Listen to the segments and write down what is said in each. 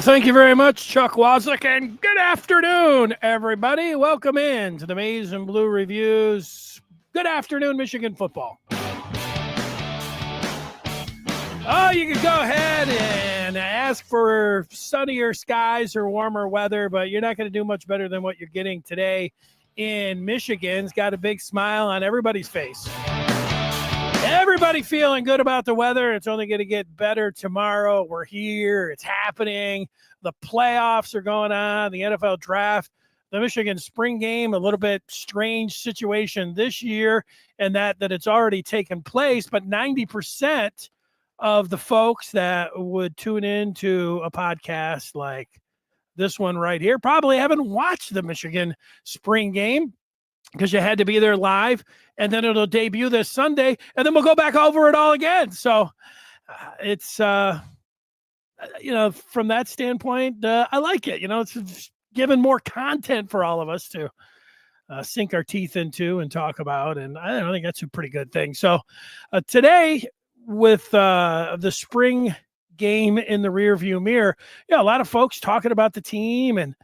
Thank you very much, Chuck Wozniak, and good afternoon, everybody. Welcome in to the Maize and Blue Reviews. Good afternoon, Michigan football. Oh, you can go ahead and ask for sunnier skies or warmer weather, but you're not going to do much better than what you're getting today in Michigan. It's got a big smile on everybody's face. Everybody feeling good about the weather. It's only going to get better tomorrow. We're here. It's happening. The playoffs are going on. The NFL draft. The Michigan spring game, a little bit strange situation this year, and that it's already taken place. But 90% of the folks that would tune into a podcast like this one right here probably haven't watched the Michigan spring game, because you had to be there live, and then it'll debut this Sunday, and then we'll go back over it all again. So it's, from that standpoint, I like it. It's given more content for all of us to sink our teeth into and talk about, and I think that's a pretty good thing. So today, with the spring game in the rearview mirror, a lot of folks talking about the team,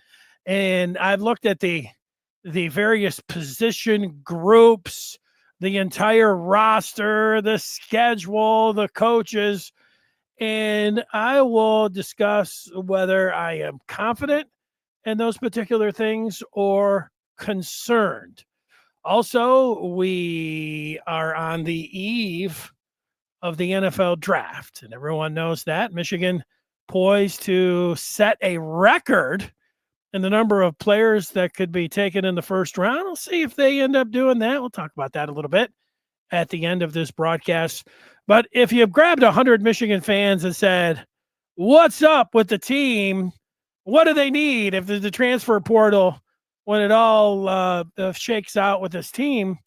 and I've looked at the various position groups, the entire roster, the schedule, the coaches, and I will discuss whether I am confident in those particular things or concerned. Also, we are on the eve of the NFL draft, and everyone knows that. Michigan poised to set a record and the number of players that could be taken in the first round. We'll see if they end up doing that. We'll talk about that a little bit at the end of this broadcast. But if you've grabbed 100 Michigan fans and said, what's up with the team? What do they need if there's the transfer portal when it all shakes out with this team?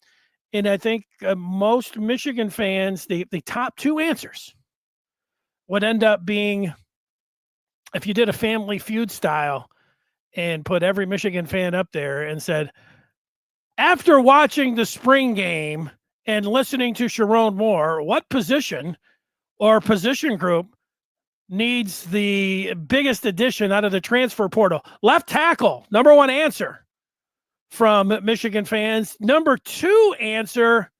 And I think most Michigan fans, the top two answers would end up being, if you did a Family Feud style, and put every Michigan fan up there and said, after watching the spring game and listening to Sharon Moore, what position or position group needs the biggest addition out of the transfer portal? Left tackle, number one answer from Michigan fans. Number two answer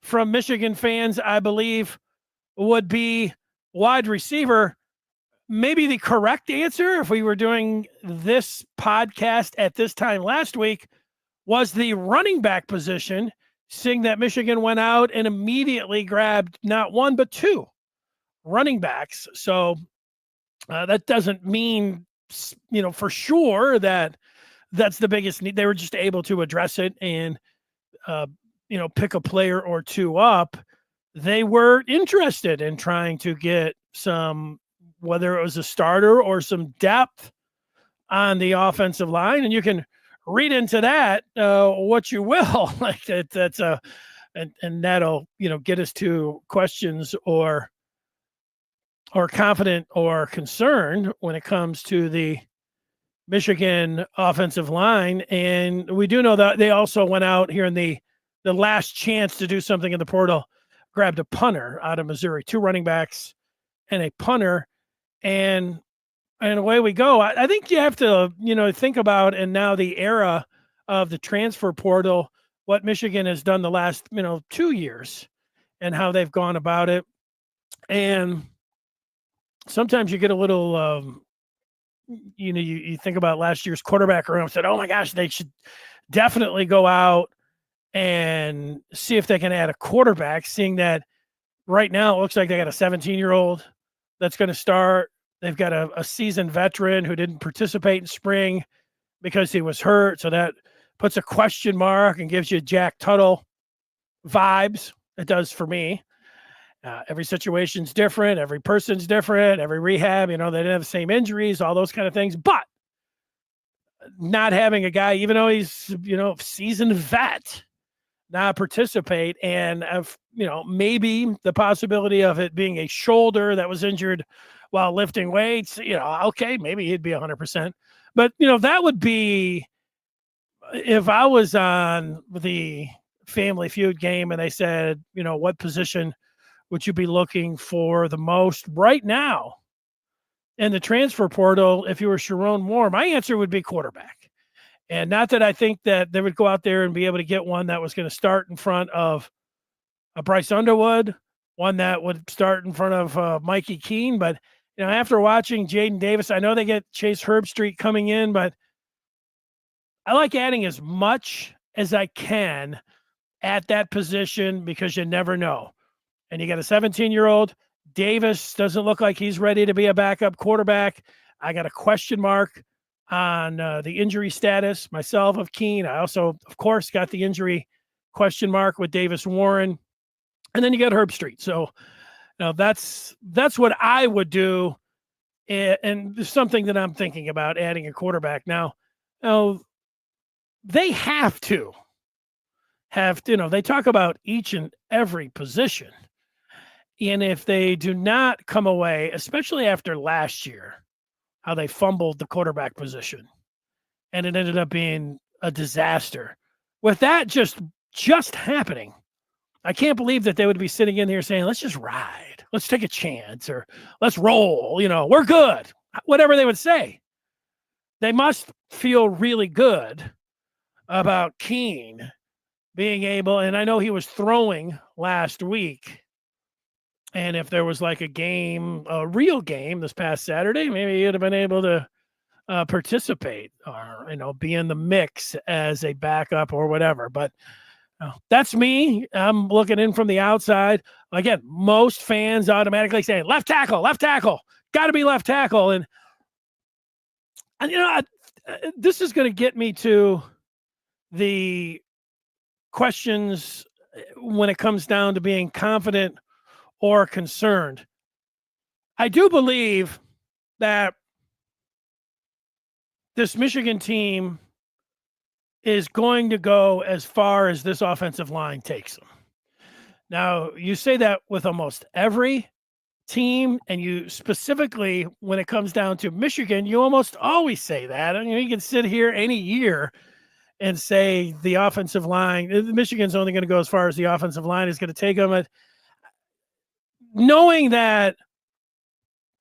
from Michigan fans, I believe, would be wide receiver. Maybe the correct answer, if we were doing this podcast at this time last week, was the running back position, seeing that Michigan went out and immediately grabbed not one, but two running backs. So that doesn't mean, for sure that that's the biggest need. They were just able to address it and, pick a player or two up. They were interested in trying to get some, whether it was a starter or some depth on the offensive line. And you can read into that what you will. Like that's and that'll, get us to questions or confident or concerned when it comes to the Michigan offensive line. And we do know that they also went out here in the last chance to do something in the portal, grabbed a punter out of Missouri, two running backs and a punter. And away we go. I think you have to, think about, and now the era of the transfer portal, what Michigan has done the last, 2 years and how they've gone about it. And sometimes you get a little, you think about last year's quarterback room and said, oh my gosh, they should definitely go out and see if they can add a quarterback, seeing that right now it looks like they got a 17-year-old that's going to start. They've got a seasoned veteran who didn't participate in spring because he was hurt. So that puts a question mark and gives you Jack Tuttle vibes. It does for me. Every situation's different. Every person's different. Every rehab, they didn't have the same injuries, all those kind of things. But not having a guy, even though he's, seasoned vet, not participate, and maybe the possibility of it being a shoulder that was injured while lifting weights, okay, maybe he'd be 100%. But, that would be, if I was on the Family Feud game and they said, what position would you be looking for the most right now? in the transfer portal if you were Sharon Moore? My answer would be quarterback. And not that I think that they would go out there and be able to get one that was going to start in front of a Bryce Underwood, one that would start in front of Mikey Keene. But, after watching Jaden Davis, I know they get Chase Herbstreit coming in, but I like adding as much as I can at that position because you never know. And you got a 17-year-old. Davis doesn't look like he's ready to be a backup quarterback. I got a question mark on the injury status myself of Keene. I also, of course, got the injury question mark with Davis Warren. And then you got Herbstreit. So that's what I would do. And there's something that I'm thinking about adding a quarterback. Now, they have to, they talk about each and every position. And if they do not come away, especially after last year, how they fumbled the quarterback position and it ended up being a disaster. With that just happening, I can't believe that they would be sitting in here saying, let's just ride. Let's take a chance or let's roll. We're good. Whatever they would say. They must feel really good about Keene being able, and I know he was throwing last week. And if there was like a real game this past Saturday, maybe he'd have been able to participate or, be in the mix as a backup or whatever. But that's me. I'm looking in from the outside. Again, most fans automatically say left tackle, got to be left tackle. And this is going to get me to the questions when it comes down to being confident or concerned. I do believe that this Michigan team is going to go as far as this offensive line takes them. Now, you say that with almost every team, and you specifically, when it comes down to Michigan, you almost always say that. You can sit here any year and say the offensive line, Michigan's only going to go as far as the offensive line is going to take them. Knowing that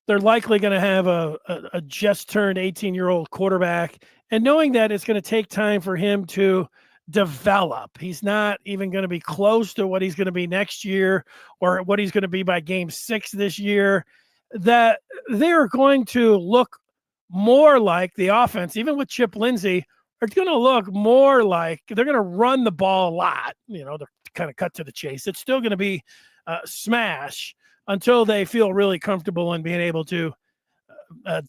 they're likely going to have a just turned 18-year-old quarterback, and knowing that it's going to take time for him to develop. He's not even going to be close to what he's going to be next year or what he's going to be by game 6 this year, that they're going to look more like the offense, even with Chip Lindsey, are going to look more like they're going to run the ball a lot, to kind of cut to the chase. It's still going to be smash until they feel really comfortable in being able to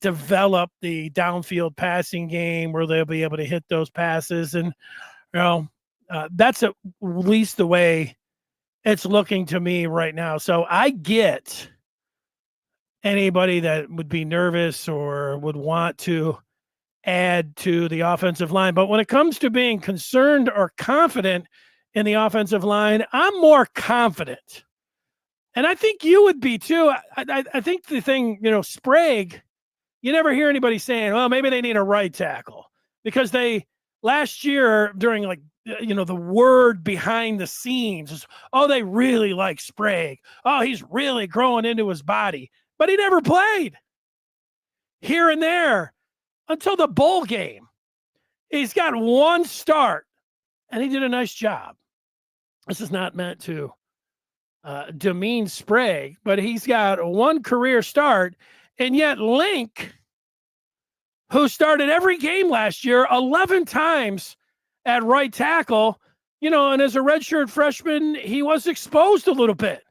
develop the downfield passing game where they'll be able to hit those passes. And, that's at least the way it's looking to me right now. So I get anybody that would be nervous or would want to add to the offensive line. But when it comes to being concerned or confident in the offensive line, I'm more confident. And I think you would be too. I think the thing, Sprague, you never hear anybody saying, well, maybe they need a right tackle, because last year during the word behind the scenes is, oh, they really like Sprague. Oh, he's really growing into his body, but he never played here and there until the bowl game. He's got one start and he did a nice job. This is not meant to demean Sprague, but he's got one career start, and yet Link, who started every game last year 11 times at right tackle, and as a redshirt freshman, he was exposed a little bit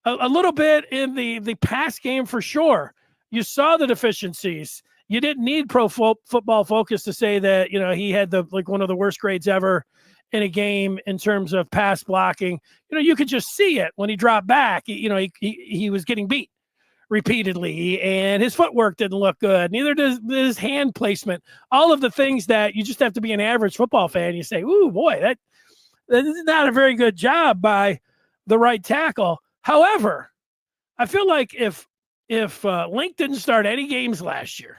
in the pass game for sure. You saw the deficiencies. You didn't need Pro Football Focus to say that, he had one of the worst grades ever in a game in terms of pass blocking. You could just see it when he dropped back. He was getting beat repeatedly, and his footwork didn't look good. Neither does his hand placement. All of the things that you just have to be an average football fan. You say, ooh, boy, that is not a very good job by the right tackle. However, I feel like if Link didn't start any games last year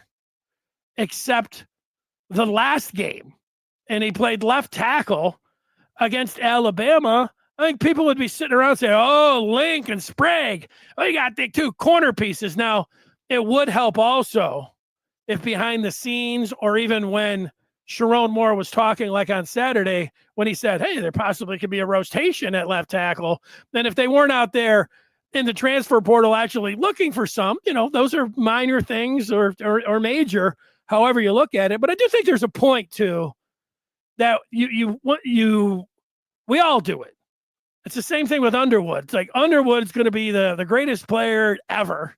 except the last game, and he played left tackle against Alabama, I think people would be sitting around saying, oh, Link and Sprague, you got the two corner pieces. Now, it would help also if behind the scenes, or even when Sherrone Moore was talking like on Saturday, when he said, hey, there possibly could be a rotation at left tackle, then if they weren't out there in the transfer portal actually looking for some, those are minor things or major, however you look at it. But I do think there's a point too that we all do it. It's the same thing with Underwood. It's like Underwood's going to be the greatest player ever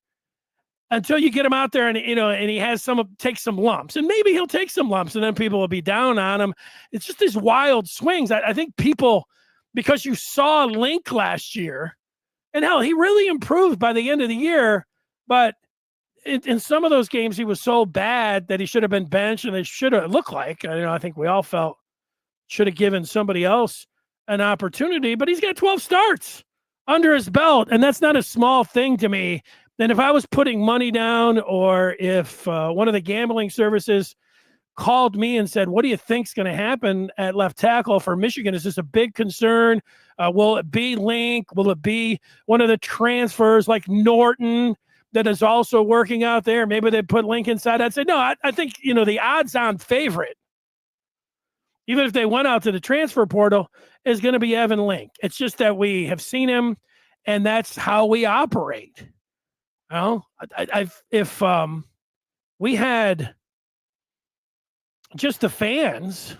until you get him out there and he has take some lumps, and maybe he'll take some lumps and then people will be down on him. It's just these wild swings. I think people, because you saw Link last year, and hell, he really improved by the end of the year, but in some of those games he was so bad that he should have been benched, and they should have looked like, I think we all felt should have given somebody else an opportunity, but he's got 12 starts under his belt, and that's not a small thing to me. And if I was putting money down, or if one of the gambling services called me and said, what do you think's going to happen at left tackle for Michigan? Is this a big concern? Will it be Link? Will it be one of the transfers like Norton that is also working out there? Maybe they put Link inside. I'd say, no, I think, the odds-on favorite, even if they went out to the transfer portal, is going to be Evan Link. It's just that we have seen him, and that's how we operate. If we had just the fans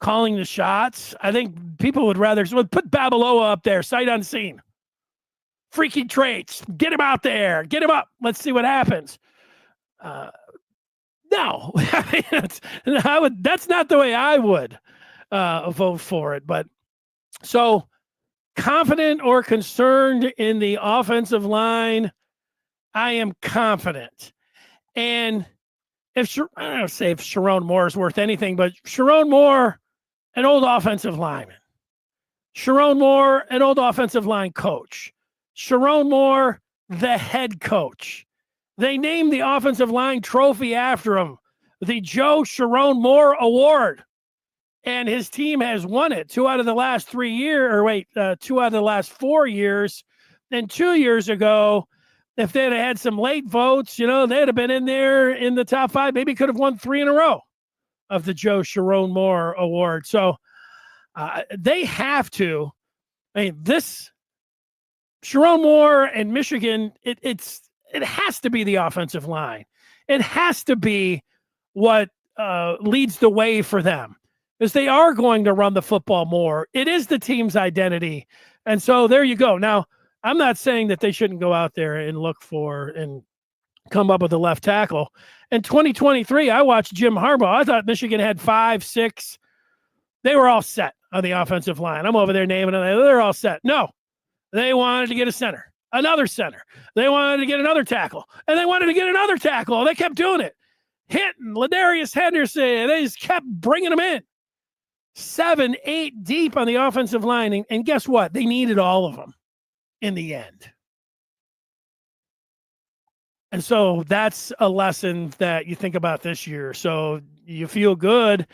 calling the shots, I think people would rather put Babaloa up there, sight unseen. Freaky traits, get him out there, get him up. Let's see what happens. No, that's not the way I would vote for it. But so confident or concerned in the offensive line, I am confident. And I don't say if Sherrone Moore is worth anything, but Sherrone Moore, an old offensive lineman. Sherrone Moore, an old offensive line coach. Sherrone Moore, the head coach. They named the offensive line trophy after him, the Joe Sherrone Moore Award. And his team has won it 2 out of the last 3 years, 2 out of the last 4 years. And 2 years ago, if they'd have had some late votes, they'd have been in there in the top 5, maybe could have won 3 in a row of the Joe Sherrone Moore Award. So they have to. This Sherrone Moore and Michigan, it has to be the offensive line. It has to be what leads the way for them, because they are going to run the football more. It is the team's identity. And so there you go. Now, I'm not saying that they shouldn't go out there and look for and come up with a left tackle. In 2023, I watched Jim Harbaugh. I thought Michigan had 5, 6. They were all set on the offensive line. I'm over there naming them. They're all set. No, they wanted to get a center, another center. They wanted to get another tackle, and they wanted to get another tackle. They kept doing it. Hinton, Ladarius Henderson, they just kept bringing them in. 7, 8 deep on the offensive line. And guess what? They needed all of them in the end. And so that's a lesson that you think about this year. So you feel good.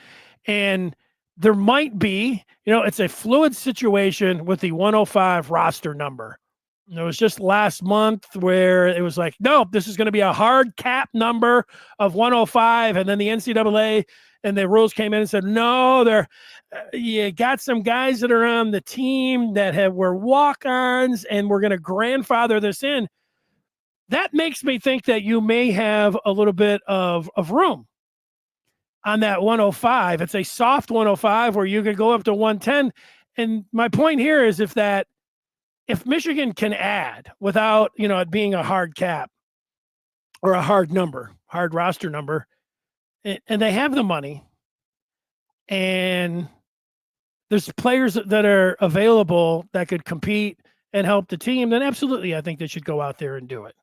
And there might be, it's a fluid situation with the 105 roster number. It was just last month where it was like, no, this is going to be a hard cap number of 105. And then the NCAA and the rules came in and said, no, you got some guys that are on the team that were walk-ons, and we're going to grandfather this in. That makes me think that you may have a little bit of room on that 105. It's a soft 105 where you could go up to 110. And my point here is if Michigan can add without, it being a hard cap or a hard roster number, and they have the money, and there's players that are available that could compete and help the team, then absolutely I think they should go out there and do it.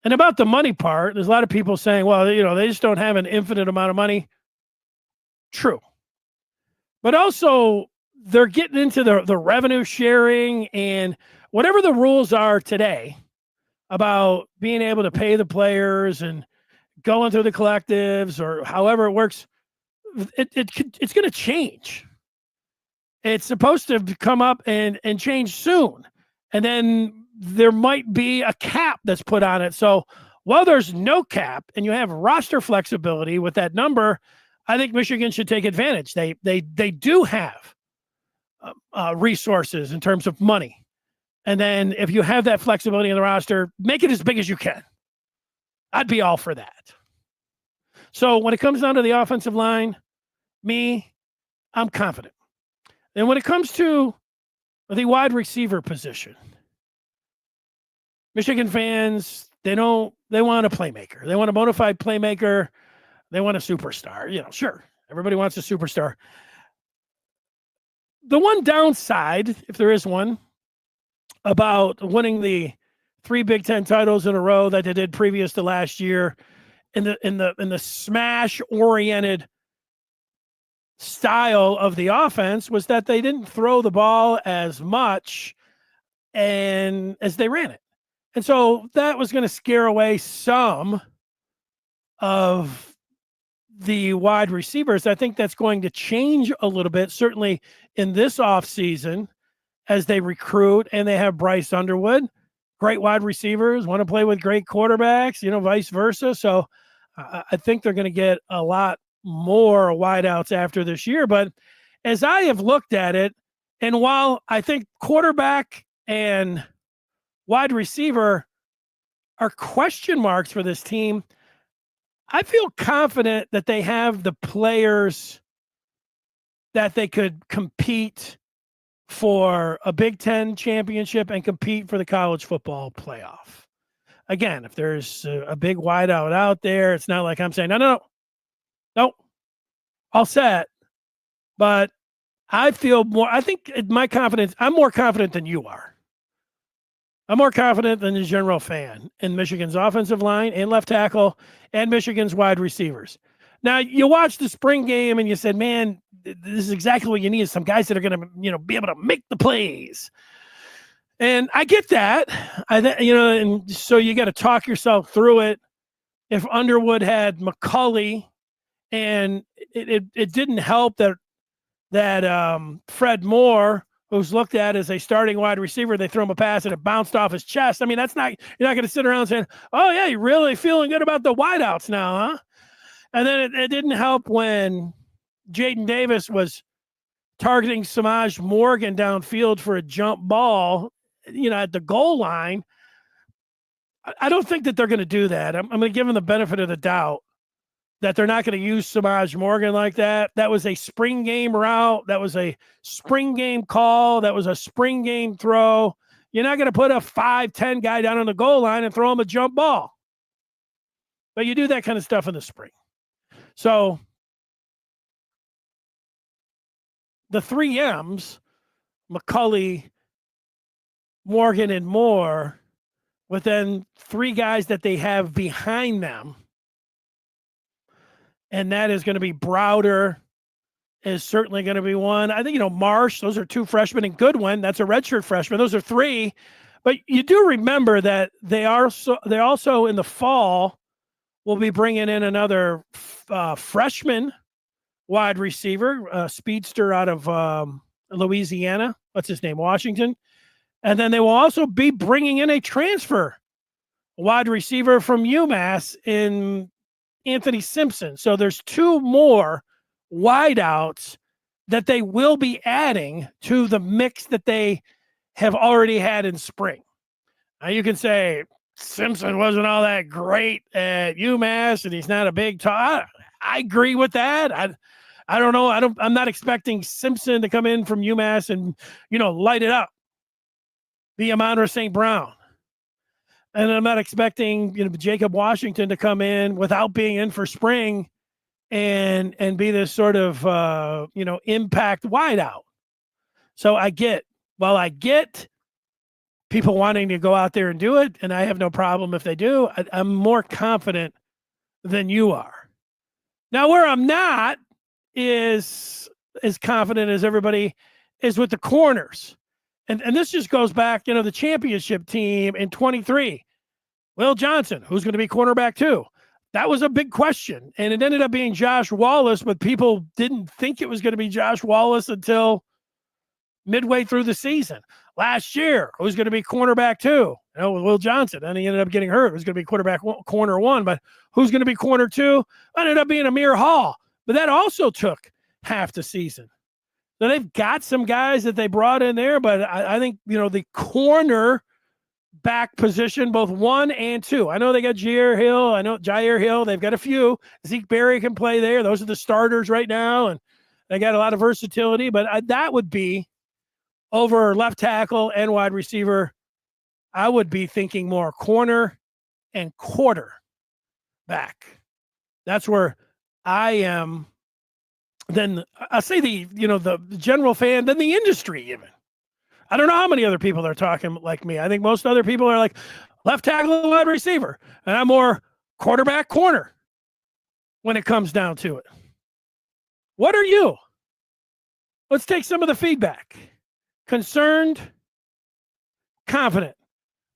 And about the money part, there's a lot of people saying, well, they just don't have an infinite amount of money. True. But also, they're getting into the revenue sharing and whatever the rules are today about being able to pay the players and going through the collectives or however it works, it's going to change. It's supposed to come up and change soon. And then there might be a cap that's put on it. So While there's no cap and you have roster flexibility with that number, I think Michigan should take advantage. They do have resources in terms of money. And then if you have that flexibility in the roster, make it as big as you can. I'd be all for that. So when it comes down to the offensive line, I'm confident. And when it comes to the wide receiver position, Michigan fans, they want a playmaker. They want a bona fide playmaker. They want a superstar. Sure, everybody wants a superstar. The one downside, if there is one, about winning the 3 Big Ten titles in a row that they did previous to last year in the smash-oriented style of the offense was that they didn't throw the ball as much and as they ran it. And so that was going to scare away some of the wide receivers. I think that's going to change a little bit, certainly in this offseason as they recruit and they have Bryce Underwood, great wide receivers, want to play with great quarterbacks, vice versa. So I think they're going to get a lot more wideouts after this year. But as I have looked at it, and while I think quarterback and wide receiver are question marks for this team, I feel confident that they have the players that they could compete for a Big Ten championship and compete for the college football playoff. Again, if there's a big wideout out there, it's not like I'm saying, no, all set. But I think my confidence, I'm more confident than you are. I'm more confident than the general fan in Michigan's offensive line and left tackle and Michigan's wide receivers. Now, you watch the spring game and you said, man, this is exactly what you need, is some guys that are going to, be able to make the plays. And I get that. And so you got to talk yourself through it. If Underwood had McCulley, and it didn't help that Fred Moore, who's looked at as a starting wide receiver, they throw him a pass and it bounced off his chest. I mean, you're not going to sit around saying, oh yeah, you're really feeling good about the wideouts now, huh? And then it didn't help when Jaden Davis was targeting Samaj Morgan downfield for a jump ball, at the goal line. I don't think that they're going to do that. I'm going to give them the benefit of the doubt that they're not going to use Samaj Morgan like that. That was a spring game route. That was a spring game call. That was a spring game throw. You're not going to put a 5'10" guy down on the goal line and throw him a jump ball. But you do that kind of stuff in the spring. So the 3 M's, McCulley, Morgan, and Moore, with then 3 guys that they have behind them, and that is going to be Browder is certainly going to be one. I think, Marsh, those are 2 freshmen, and Goodwin, that's a redshirt freshman. Those are 3. But you do remember that they also in the fall will be bringing in another freshman wide receiver, a speedster out of Louisiana. What's his name? Washington. And then they will also be bringing in a transfer wide receiver from UMass in Anthony Simpson. So there's 2 more wideouts that they will be adding to the mix that they have already had in spring. Now you can say Simpson wasn't all that great at UMass and he's not a big I agree with that. I don't know. I'm not expecting Simpson to come in from UMass and, light it up. Be Amon-Ra St. Brown. And I'm not expecting, Jacob Washington to come in without being in for spring and be this sort of, impact wideout. So I get people wanting to go out there and do it, and I have no problem if they do. I'm more confident than you are. Now, where I'm not is as confident as everybody is with the corners. And this just goes back, the championship team in 23. Will Johnson, who's going to be cornerback 2? That was a big question. And it ended up being Josh Wallace, but people didn't think it was going to be Josh Wallace until midway through the season. Last year, who's going to be cornerback 2? Will Johnson. And he ended up getting hurt. Who's going to be corner 1? But who's going to be corner 2? Ended up being Amir Hall. But that also took half the season. So they've got some guys that they brought in there, but I think, the corner back position, both 1 and 2. I know they got Jair Hill. They've got a few. Zeke Berry can play there. Those are the starters right now, and they got a lot of versatility. But that would be over left tackle and wide receiver. I would be thinking more corner and quarter back. That's where I am. Then I say the general fan, then the industry even. I don't know how many other people are talking like me. I think most other people are like left tackle, wide receiver, and I'm more quarterback, corner when it comes down to it. What are you? Let's take some of the feedback. Concerned, confident.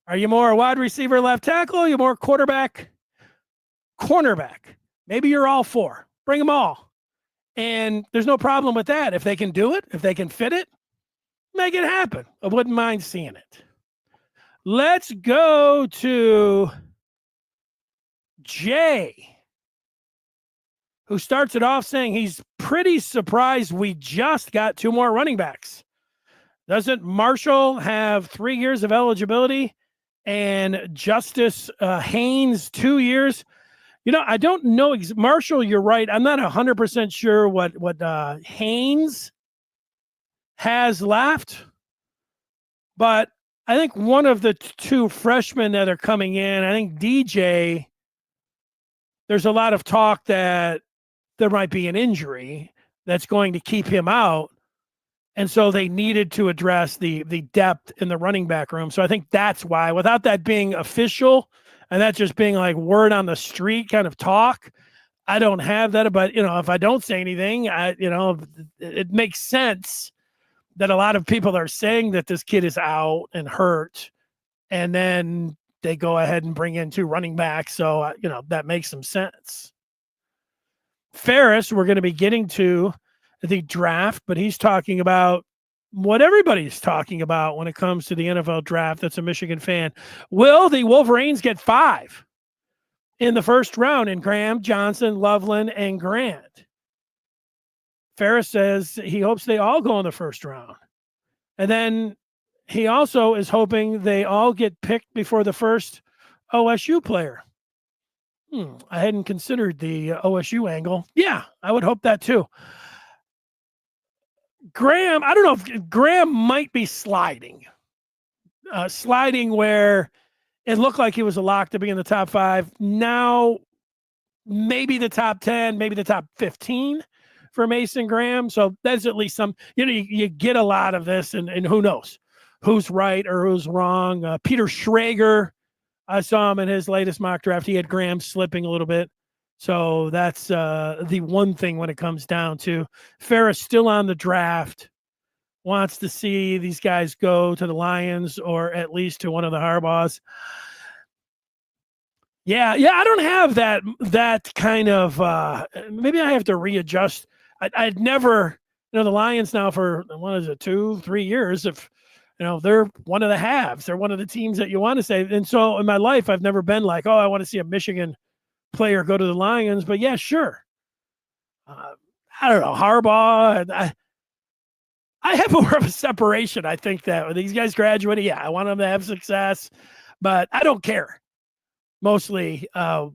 Are you more wide receiver, left tackle? Are you more quarterback, cornerback? Maybe you're all 4. Bring them all. And there's no problem with that. If they can do it, if they can fit it, make it happen. I wouldn't mind seeing it. Let's go to Jay, who starts it off saying he's pretty surprised we just got 2 more running backs. Doesn't Marshall have 3 years of eligibility and Justice Haynes 2 years? I don't know. Marshall, you're right. I'm not 100% sure what Haynes has left, but I think one of the 2 freshmen that are coming in, I think DJ, there's a lot of talk that there might be an injury that's going to keep him out. And so they needed to address the depth in the running back room. So I think that's why, without that being official and that just being like word on the street kind of talk, I don't have that. But, if I don't say anything, it makes sense that a lot of people are saying that this kid is out and hurt, and then they go ahead and bring in 2 running backs. So, that makes some sense. Ferris, we're going to be getting to the draft, but he's talking about what everybody's talking about when it comes to the NFL draft. That's a Michigan fan. Will the Wolverines get 5 in the first round in Graham, Johnson, Loveland, and Grant? Ferris says he hopes they all go in the first round. And then he also is hoping they all get picked before the first OSU player. I hadn't considered the OSU angle. Yeah, I would hope that too. Graham, I don't know if Graham might be sliding where it looked like he was a lock to be in the top 5. Now, maybe the top 10, maybe the top 15 for Mason Graham. So that's at least some, you get a lot of this, and who knows who's right or who's wrong. Peter Schrager, I saw him in his latest mock draft. He had Graham slipping a little bit. So that's the one thing when it comes down to. Ferris still on the draft, wants to see these guys go to the Lions or at least to one of the Harbaughs. Yeah, I don't have that kind of maybe I have to readjust. I'd never, the Lions now for, 2-3 years, if they're one of the halves. They're one of the teams that you want to say. And so in my life, I've never been like, I want to see a Michigan player go to the Lions. But yeah, sure. I don't know, Harbaugh. I have more of a separation. I think that when these guys graduated, I want them to have success, but I don't care. Mostly, when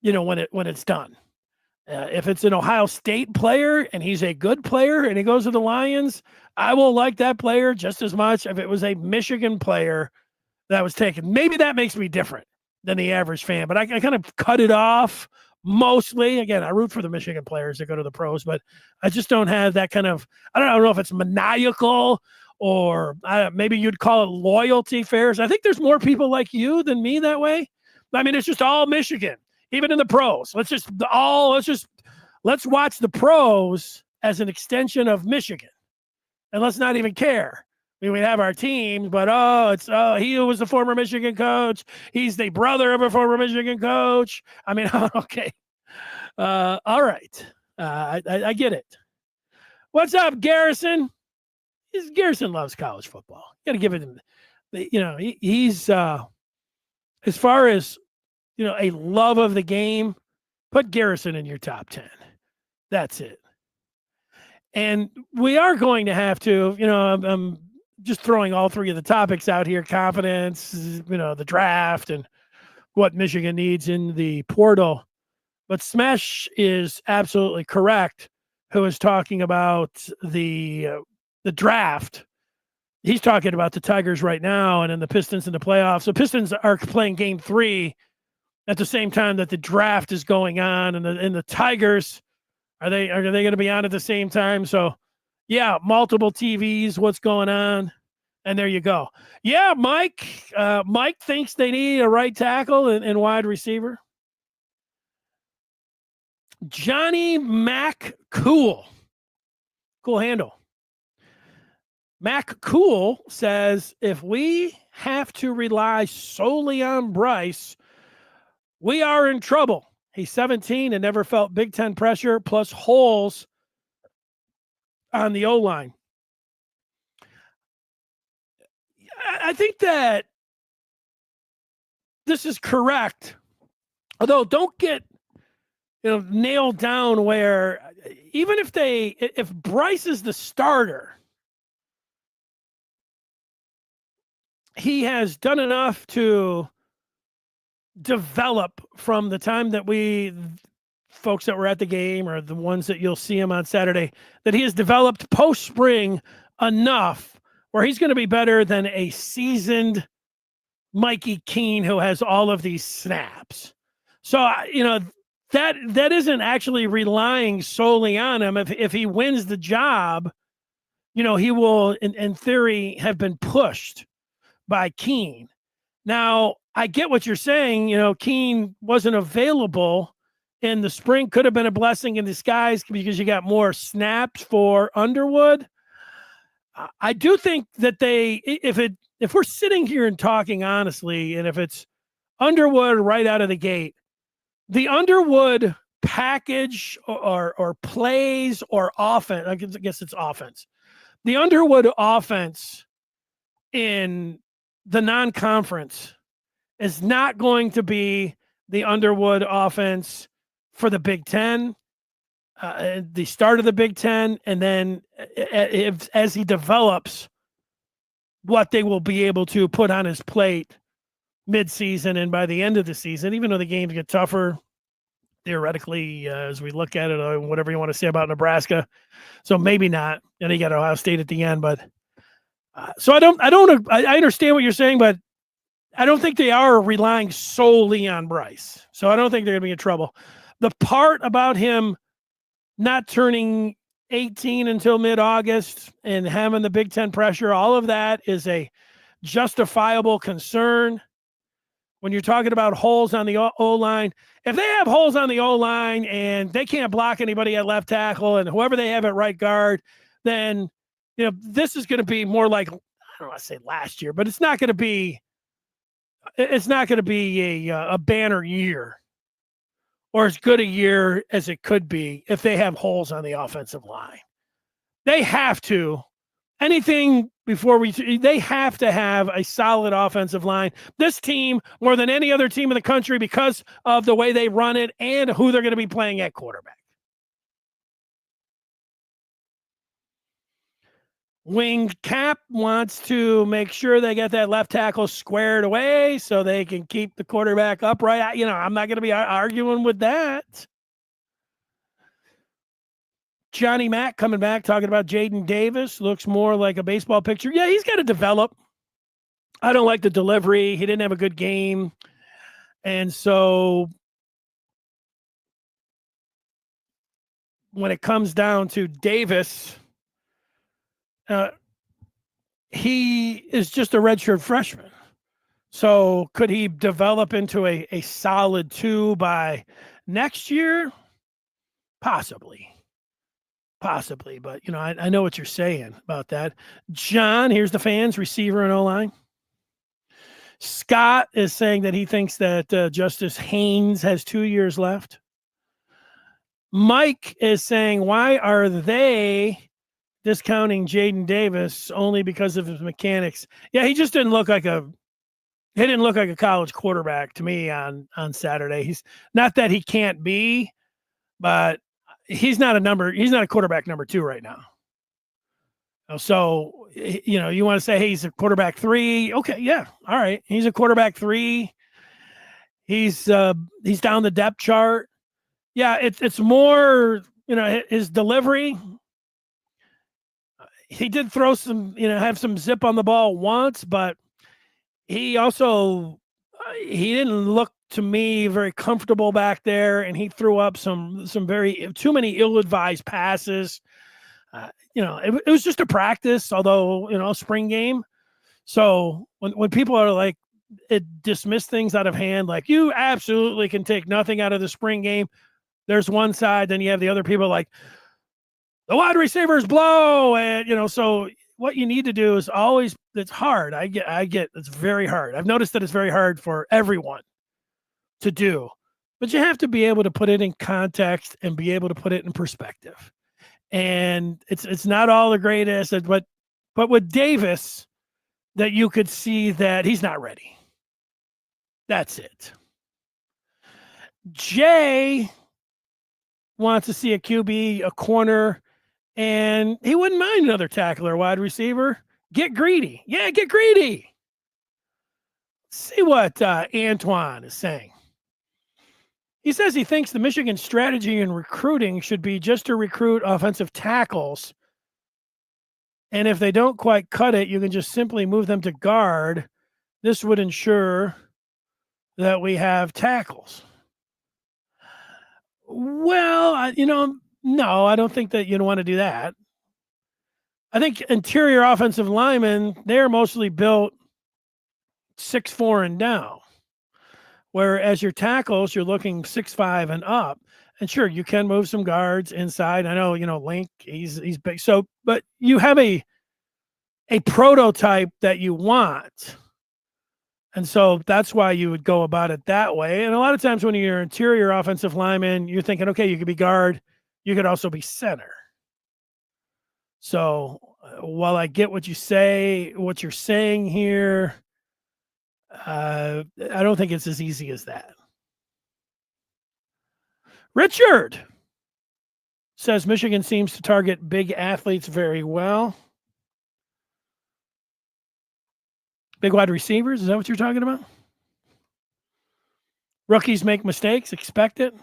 it's done. If it's an Ohio State player and he's a good player and he goes to the Lions, I will like that player just as much if it was a Michigan player that was taken. Maybe that makes me different than the average fan, but I kind of cut it off mostly. Again, I root for the Michigan players that go to the pros, but I just don't have that kind of, I don't know if it's maniacal or maybe you'd call it loyalty fairs. I think there's more people like you than me that way. I mean, it's just all Michigan, even in the pros. Let's watch the pros as an extension of Michigan, and let's not even care. I mean, we have our teams, but he was the former Michigan coach. He's the brother of a former Michigan coach. I mean, okay. All right. I get it. What's up, Garrison? Garrison loves college football. You got to give it him. He's as far as a love of the game. Put Garrison in your top 10. That's it. And we are going to have to. I'm just throwing all three of the topics out here: confidence, the draft, and what Michigan needs in the portal. But Smash is absolutely correct. Who is talking about the draft? He's talking about the Tigers right now, and then the Pistons in the playoffs. The Pistons are playing Game 3 at the same time that the draft is going on, and the Tigers are they going to be on at the same time? So, yeah, multiple TVs. What's going on? And there you go. Yeah, Mike. Mike thinks they need a right tackle and wide receiver. Johnny Mac Cool handle. Mac Cool says, if we have to rely solely on Bryce, we are in trouble. He's 17 and never felt Big Ten pressure, plus holes on the O-line. I think that this is correct. Although don't get nailed down where even if Bryce is the starter, he has done enough to develop from the time that folks that were at the game or the ones that you'll see him on Saturday, that he has developed post-spring enough where he's going to be better than a seasoned Mikey Keene who has all of these snaps. So, that isn't actually relying solely on him. If he wins the job, he will, in theory, have been pushed by Keene. Now, I get what you're saying. Keene wasn't available in the spring. Could have been a blessing in disguise because you got more snaps for Underwood. I do think that if we're sitting here and talking honestly, and if it's Underwood right out of the gate, the Underwood package or plays or offense, I guess it's offense. The Underwood offense in the non-conference is not going to be the Underwood offense for the Big Ten, the start of the Big Ten, and then as he develops what they will be able to put on his plate mid-season and by the end of the season, even though the games get tougher, theoretically, as we look at it, whatever you want to say about Nebraska. So maybe not. And you got Ohio State at the end, but so I understand what you're saying, but I don't think they are relying solely on Bryce. So I don't think they're going to be in trouble. The part about him not turning 18 until mid-August and having the Big Ten pressure, all of that is a justifiable concern. When you're talking about holes on the O-line, if they have holes on the O-line and they can't block anybody at left tackle and whoever they have at right guard, then, this is going to be more like, I don't want to say last year, but it's not going to be a banner year or as good a year as it could be if they have holes on the offensive line. They have to. They have to have a solid offensive line. This team, more than any other team in the country, because of the way they run it and who they're going to be playing at quarterback. Winged Cap wants to make sure they get that left tackle squared away so they can keep the quarterback upright. I'm not going to be arguing with that. Johnny Mack coming back, talking about Jaden Davis. Looks more like a baseball picture. Yeah, he's got to develop. I don't like the delivery. He didn't have a good game. And so when it comes down to Davis, he is just a redshirt freshman. So could he develop into a solid 2 by next year? Possibly. But, I know what you're saying about that. John, here's the fans, receiver and O-line. Scott is saying that he thinks that Justice Haynes has 2 years left. Mike is saying, why are they discounting Jaden Davis only because of his mechanics. Yeah, he just didn't look like a college quarterback to me on Saturday. He's not that he can't be, but he's not a quarterback number 2 right now. So, you want to say, hey, he's a quarterback 3. Okay. Yeah. All right. He's a quarterback 3. He's down the depth chart. Yeah. It's more, his delivery. He did throw some, have some zip on the ball once, but he also, he didn't look to me very comfortable back there, and he threw up some too many ill-advised passes. It was just a practice, although, spring game. So when people are like, dismiss things out of hand, like you absolutely can take nothing out of the spring game. There's one side, then you have the other people like the wide receivers blow. And, so what you need to do is always, it's hard. I get it's very hard. I've noticed that it's very hard for everyone to do, but you have to be able to put it in context and be able to put it in perspective. And it's not all the greatest, but with Davis, that you could see that he's not ready. That's it. Jay wants to see a QB, a corner, and he wouldn't mind another tackle or wide receiver. Get greedy. Yeah, get greedy. See what Antoine is saying. He says he thinks the Michigan strategy in recruiting should be just to recruit offensive tackles. And if they don't quite cut it, you can just simply move them to guard. This would ensure that we have tackles. Well, no, I don't think that you want to do that. I think interior offensive linemen, they're mostly built 6'4" and down. Whereas your tackles, you're looking 6'5" and up. And sure, you can move some guards inside. I know, Link, he's big. So, but you have a prototype that you want. And so that's why you would go about it that way. And a lot of times when you're interior offensive lineman, you're thinking, okay, you could be guard. You could also be center. So while I get what you're saying here, I don't think it's as easy as that. Richard says Michigan seems to target big athletes very well. Big wide receivers, is that what you're talking about? Rookies make mistakes, expect it.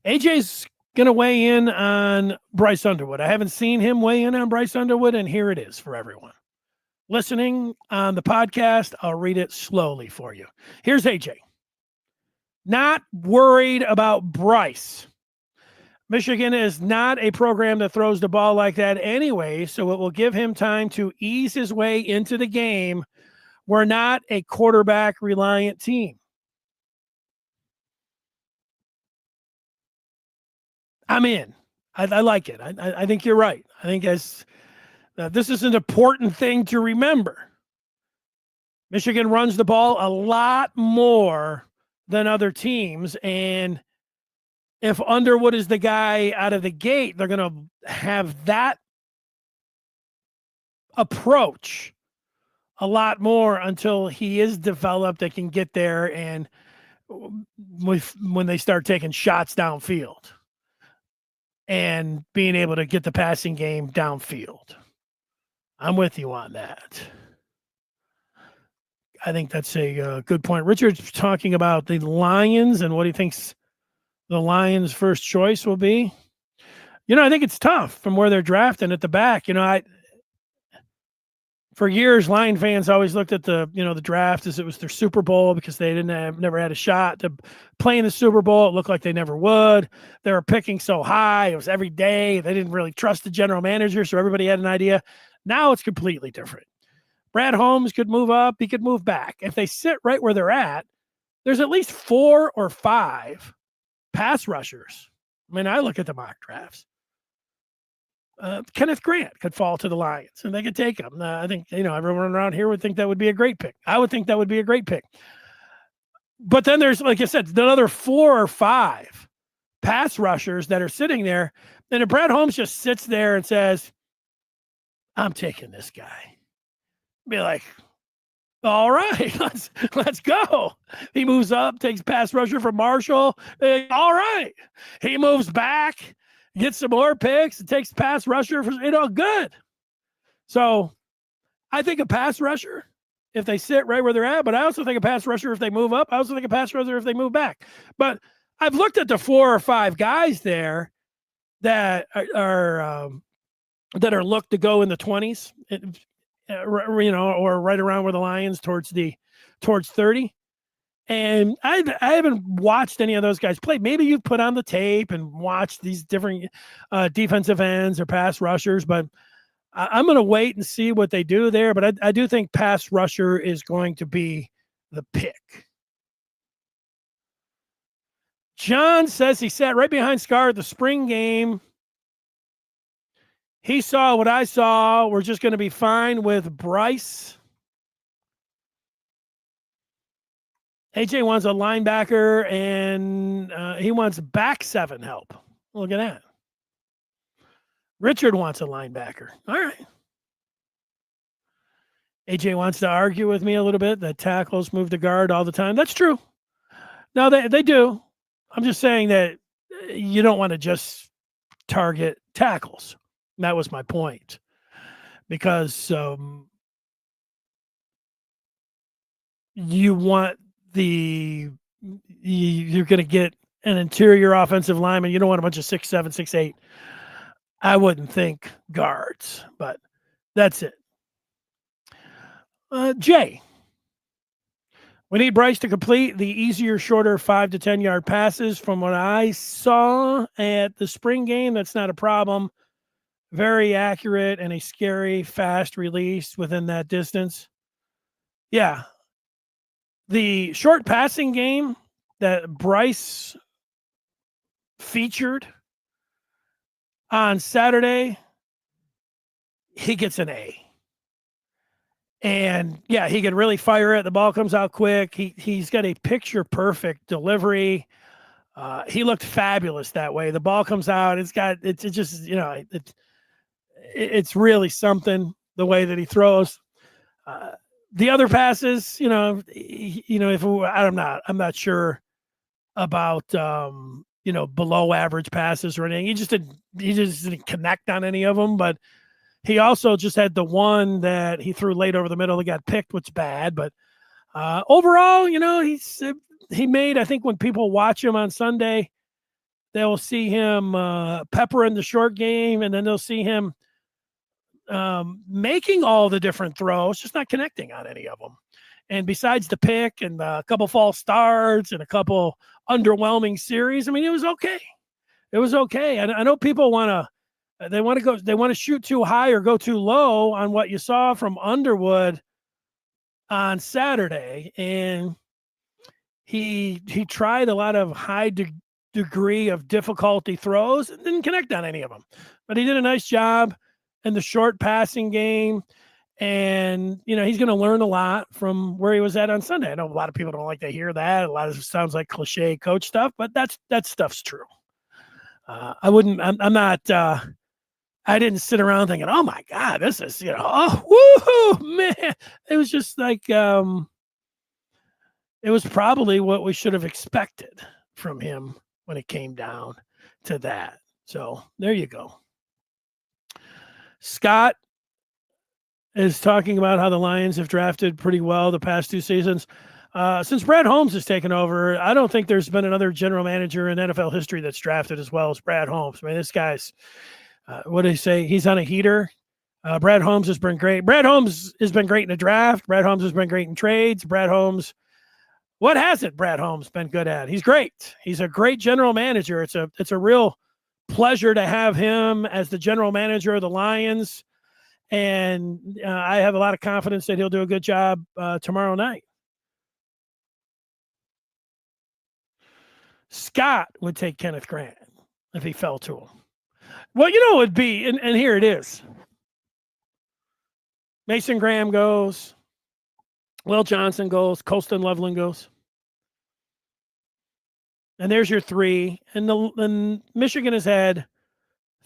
AJ's going to weigh in on Bryce Underwood. I haven't seen him weigh in on Bryce Underwood, and here it is for everyone. Listening on the podcast, I'll read it slowly for you. Here's AJ. Not worried about Bryce. Michigan is not a program that throws the ball like that anyway, so it will give him time to ease his way into the game. We're not a quarterback-reliant team. I'm in. I like it. I think you're right. I think this is an important thing to remember. Michigan runs the ball a lot more than other teams, and if Underwood is the guy out of the gate, they're going to have that approach a lot more until he is developed and can get there and when they start taking shots downfield and being able to get the passing game downfield. I'm with you on that. I think that's a good point. Richard's talking about the Lions and what he thinks the Lions' first choice will be. I think it's tough from where they're drafting at the back. For years, Lion fans always looked at the draft as it was their Super Bowl because they never had a shot to play in the Super Bowl. It looked like they never would. They were picking so high. It was every day. They didn't really trust the general manager, so everybody had an idea. Now it's completely different. Brad Holmes could move up. He could move back. If they sit right where they're at, there's at least 4 or 5 pass rushers. I mean, I look at the mock drafts. Kenneth Grant could fall to the Lions and they could take him. I think, everyone around here would think that would be a great pick. I would think that would be a great pick. But then there's, like I said, another 4 or 5 pass rushers that are sitting there. And if Brad Holmes just sits there and says, I'm taking this guy, be like, all right, let's go. He moves up, takes pass rusher from Marshall. All right. He moves back, gets some more picks, and takes pass rusher for good. So I think a pass rusher if they sit right where they're at, but I also think a pass rusher if they move up. I also think a pass rusher if they move back. But I've looked at the 4 or 5 guys there that are looked to go in the 20s, or right around where the Lions towards 30. And I haven't watched any of those guys play. Maybe you've put on the tape and watched these different defensive ends or pass rushers, but I'm going to wait and see what they do there. But I do think pass rusher is going to be the pick. John says he sat right behind Scar at the spring game. He saw what I saw. We're just going to be fine with Bryce. AJ wants a linebacker, and he wants back 7 help. Look at that. Richard wants a linebacker. All right. AJ wants to argue with me a little bit that tackles move to guard all the time. That's true. No, they do. I'm just saying that you don't want to just target tackles. That was my point. Because you want you're going to get an interior offensive lineman. You don't want a bunch of 6'7", 6'8". I wouldn't think guards, but that's it. Jay, we need Bryce to complete the easier, shorter 5 to 10 yard passes. From what I saw at the spring game, that's not a problem. Very accurate and a scary, fast release within that distance. Yeah. The short passing game that Bryce featured on Saturday, he gets an A. And yeah, he can really fire it. The ball comes out quick. He's got a picture perfect delivery. He looked fabulous that way. The ball comes out. It's just, it's really something the way that he throws. The other passes, I'm not sure about, below average passes or anything. He just didn't connect on any of them, but he also just had the one that he threw late over the middle that got picked, which is bad. But overall, he made, I think when people watch him on Sunday, they'll see him peppering the short game, and then they'll see him making all the different throws, just not connecting on any of them. And besides the pick and a couple false starts and a couple underwhelming series, I mean, it was okay. It was okay. I know people want to shoot too high or go too low on what you saw from Underwood on Saturday. And he tried a lot of high degree of difficulty throws and didn't connect on any of them, but he did a nice job in the short passing game. And, he's going to learn a lot from where he was at on Sunday. I know a lot of people don't like to hear that. A lot of it sounds like cliche coach stuff, but that stuff's true. I didn't sit around thinking, oh my God, this is, oh, woohoo, man. It was just like, it was probably what we should have expected from him when it came down to that. So there you go. Scott is talking about how the Lions have drafted pretty well the past 2 seasons. Since Brad Holmes has taken over, I don't think there's been another general manager in NFL history that's drafted as well as Brad Holmes. I mean, this guy's, what do they say? He's on a heater. Brad Holmes has been great. Brad Holmes has been great in the draft. Brad Holmes has been great in trades. What hasn't Brad Holmes been good at? He's great. He's a great general manager. It's a real pleasure to have him as the general manager of the Lions. And I have a lot of confidence that he'll do a good job tomorrow night. Scott would take Kenneth Grant if he fell to him. Well, it would be, and here it is. Mason Graham goes. Will Johnson goes. Colston Loveland goes. And there's your 3. And Michigan has had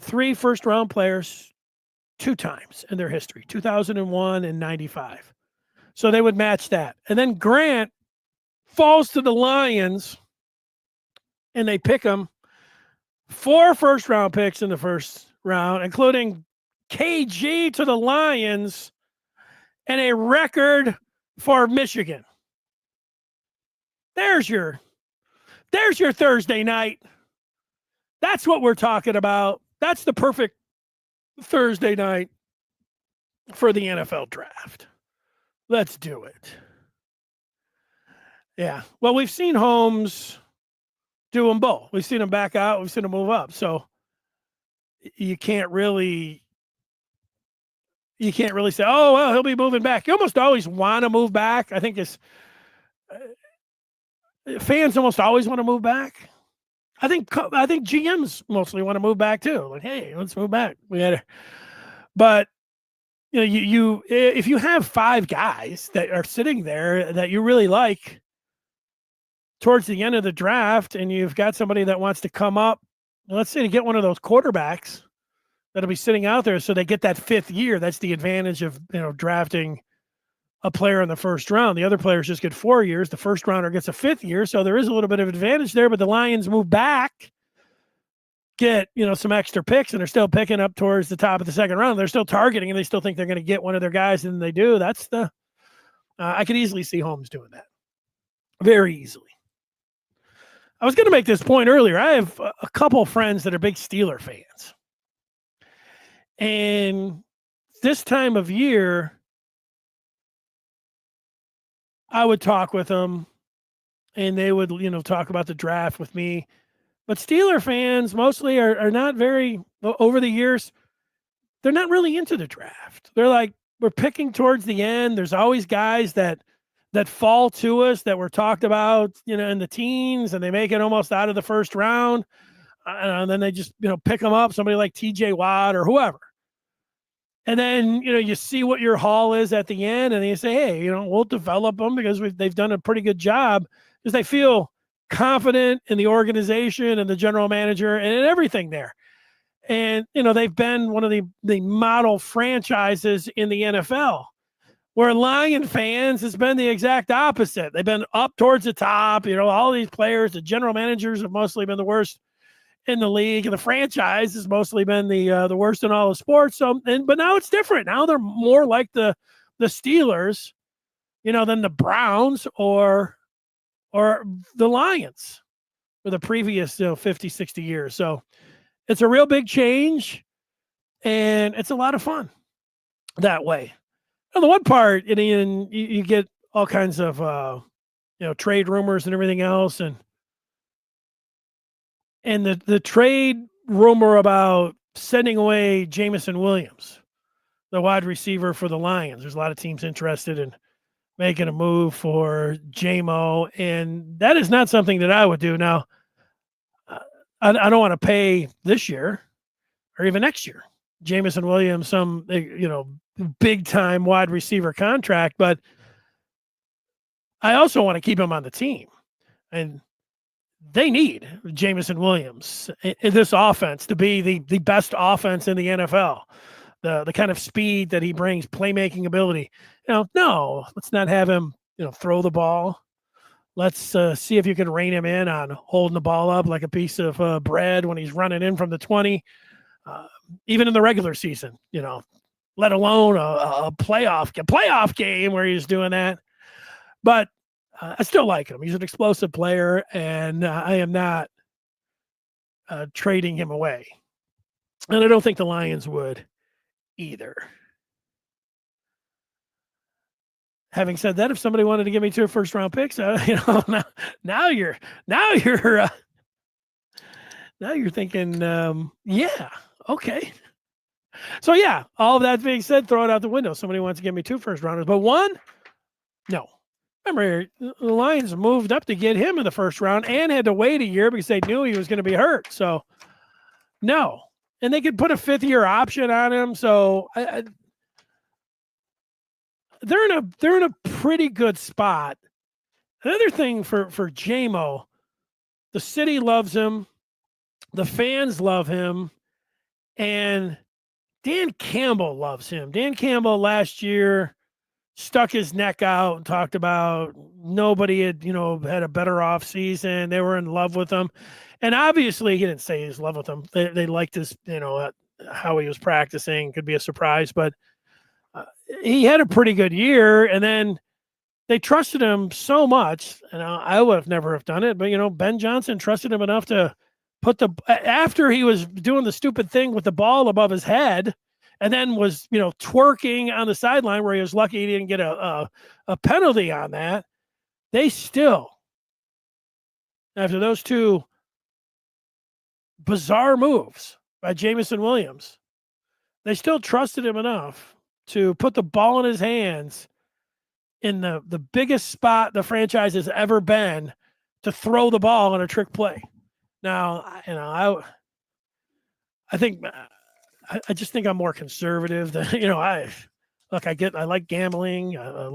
3 first-round players 2 times in their history, 2001 and 95. So they would match that. And then Grant falls to the Lions, and they pick him 4 first-round picks in the first round, including KG to the Lions and a record for Michigan. There's your Thursday night. That's what we're talking about. That's the perfect Thursday night for the NFL draft. Let's do it. Yeah. Well, we've seen Holmes do them both. We've seen him back out. We've seen him move up. So you can't really say, oh, well, he'll be moving back. You almost always want to move back. I think fans almost always want to move back. I think GMs mostly want to move back too. Like, hey, let's move back. But you if you have 5 guys that are sitting there that you really like towards the end of the draft, and you've got somebody that wants to come up, let's say to get one of those quarterbacks that'll be sitting out there, so they get that 5th year. That's the advantage of drafting a player in the first round. The other players just get 4 years. The first rounder gets a 5th year. So there is a little bit of advantage there, but the Lions move back, get, some extra picks, and they're still picking up towards the top of the second round. They're still targeting, and they still think they're going to get one of their guys, and they do. That's I could easily see Holmes doing that. Very easily. I was going to make this point earlier. I have a couple friends that are big Steeler fans. And this time of year, I would talk with them, and they would, talk about the draft with me. But Steeler fans mostly are not very, over the years, they're not really into the draft. They're like, we're picking towards the end. There's always guys that fall to us that were talked about, in the teens, and they make it almost out of the first round. And then they just, pick them up, somebody like TJ Watt or whoever. And then, you see what your haul is at the end, and you say, hey, we'll develop them because they've done a pretty good job, because they feel confident in the organization and the general manager and in everything there. And, they've been one of the model franchises in the NFL, where Lion fans has been the exact opposite. They've been up towards the top, all these players, the general managers have mostly been the worst in the league, and the franchise has mostly been the worst in all of sports. But now it's different. Now they're more like the Steelers, than the Browns or the Lions for the previous 50, 60 years. So it's a real big change, and it's a lot of fun that way. And the one part, you get all kinds of trade rumors and everything else, and the trade rumor about sending away Jameson Williams, the wide receiver for the Lions. There's a lot of teams interested in making a move for JMO, and that is not something that I would do. Now, I don't want to pay this year or even next year Jameson Williams some big time wide receiver contract, but I also want to keep him on the team, and they need Jameson Williams in this offense to be the best offense in the NFL. The kind of speed that he brings, playmaking ability. No, let's not have him, throw the ball. Let's see if you can rein him in on holding the ball up like a piece of bread when he's running in from the 20, even in the regular season, let alone a playoff game where he's doing that. But I still like him. He's an explosive player, and I am not trading him away. And I don't think the Lions would either. Having said that, if somebody wanted to give me 2 first-round picks, now you're thinking, yeah, okay. So yeah, all of that being said, throw it out the window. Somebody wants to give me 2 first-rounders, but 1, no. Remember, the Lions moved up to get him in the first round and had to wait a year because they knew he was going to be hurt. So, no. And they could put a 5th-year option on him. So, they're in a pretty good spot. Another thing for JMO, the city loves him. The fans love him. And Dan Campbell loves him. Dan Campbell last year stuck his neck out and talked about nobody had, had a better off season. They were in love with him. And obviously he didn't say he was in love with him. They liked his, how he was practicing. Could be a surprise, but he had a pretty good year. And then they trusted him so much, and I would have never have done it, but Ben Johnson trusted him enough to put after he was doing the stupid thing with the ball above his head, and then was twerking on the sideline where he was lucky he didn't get a penalty on that. They still, after those two bizarre moves by Jameson Williams, they still trusted him enough to put the ball in his hands in the biggest spot the franchise has ever been to throw the ball on a trick play. Now, I think I just think I'm more conservative than I like gambling. I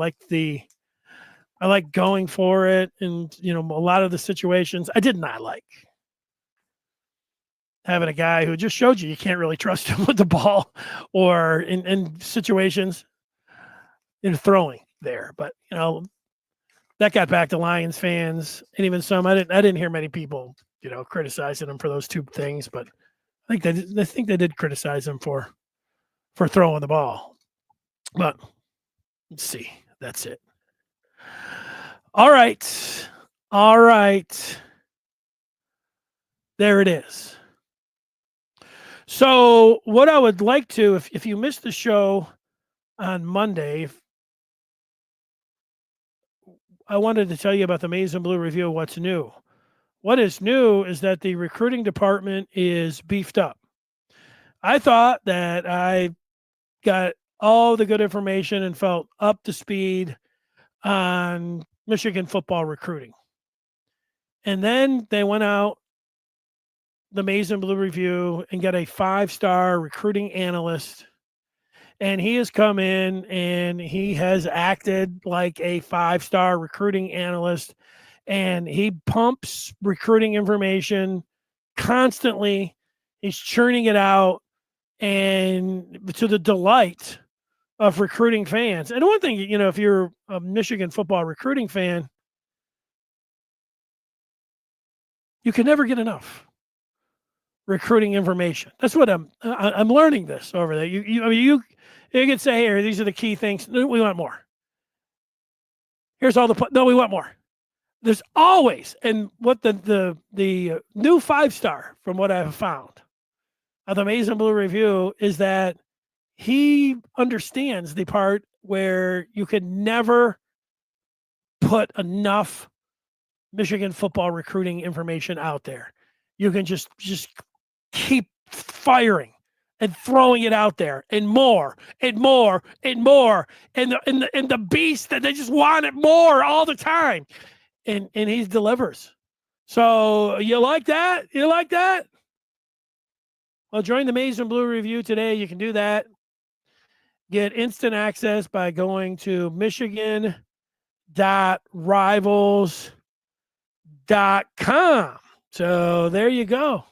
like going for it, and a lot of the situations I did not like having a guy who just showed you can't really trust him with the ball or in situations in throwing there. But that got back to Lions fans, and even some I didn't hear many people criticizing him for those two things, but I think they did criticize him for throwing the ball. But let's see. That's it. All right. There it is. So what I would like to, if you missed the show on Monday, I wanted to tell you about the Maize and Blue review of what's new. What is new is that the recruiting department is beefed up. I thought that I got all the good information and felt up to speed on Michigan football recruiting. And then they went out, the Maize and Blue review, and got a 5-star recruiting analyst. And he has come in and he has acted like a 5-star recruiting analyst, and he pumps recruiting information constantly. He's churning it out, and to the delight of recruiting fans. And one thing, if you're a Michigan football recruiting fan, you can never get enough recruiting information. That's what I'm learning this over there. You can say, here, these are the key things. No, we want more. Here's all no, we want more. There's always, and what the new 5-star from what I've found of the Maize and Blue review is that he understands the part where you can never put enough Michigan football recruiting information out there. You can just keep firing and throwing it out there, and more and more and more, and the beast that they just want it more all the time, and he delivers. So you like that? You like that? Well, join the Maize and Blue review today. You can do that. Get instant access by going to michigan.rivals.com. So there you go.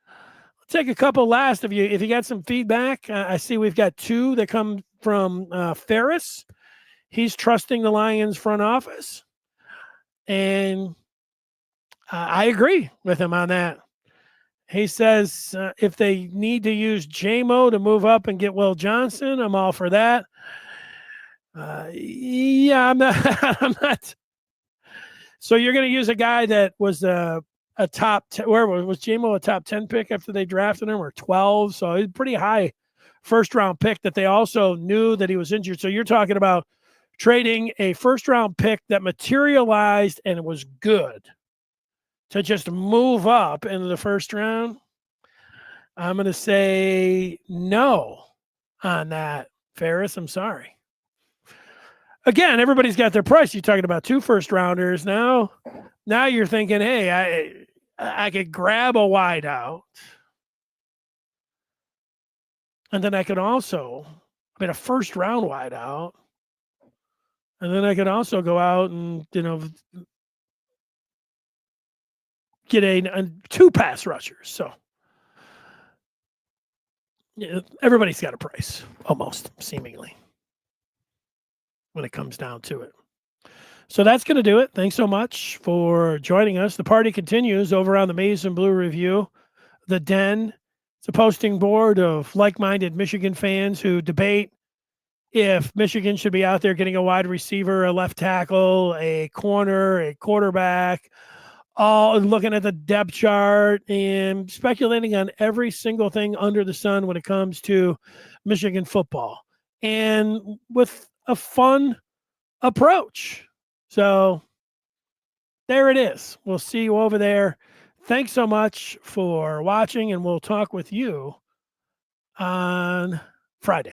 I'll take a couple last of you. If you got some feedback, I see we've got 2 that come from Ferris. He's trusting the Lions front office. And I agree with him on that. He says if they need to use JMO to move up and get Will Johnson, I'm all for that. Yeah, I'm not. So you're going to use a guy that was a top 10, where was JMO a top 10 pick after they drafted him, or 12? So he's a pretty high first-round pick that they also knew that he was injured. So you're talking about trading a first-round pick that materialized and it was good to just move up into the first round. I'm going to say no on that, Ferris. I'm sorry. Again, everybody's got their price. You're talking about 2 first-rounders. Now you're thinking, hey, I could grab a wideout. And then I could also, a first-round wideout. And then I could also go out and, get a 2 pass rushers. So everybody's got a price, almost seemingly, when it comes down to it. So that's going to do it. Thanks so much for joining us. The party continues over on the Maize and Blue Review. The Den, it's a posting board of like-minded Michigan fans who debate if Michigan should be out there getting a wide receiver, a left tackle, a corner, a quarterback, all looking at the depth chart and speculating on every single thing under the sun when it comes to Michigan football, and with a fun approach. So there it is. We'll see you over there. Thanks so much for watching, and we'll talk with you on Friday.